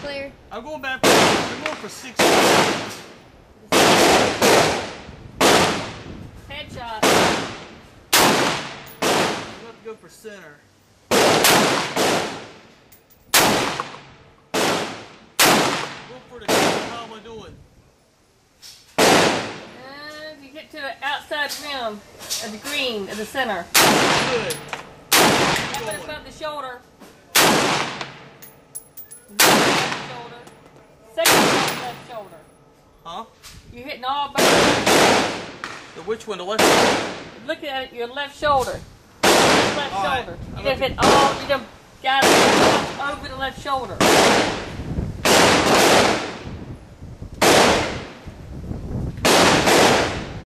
clear? I'm going back. I'm going for 6. Headshot. I'm about to go for center. Go for the kill. How am I doing? And you get to the outside rim of the green of the center. Good. Up and above the shoulder. Left shoulder. Second left shoulder. Huh? You're hitting all bases. The which one? The left one? Look at your left shoulder. Left All right. shoulder. You done hit all. You done got it over the left shoulder.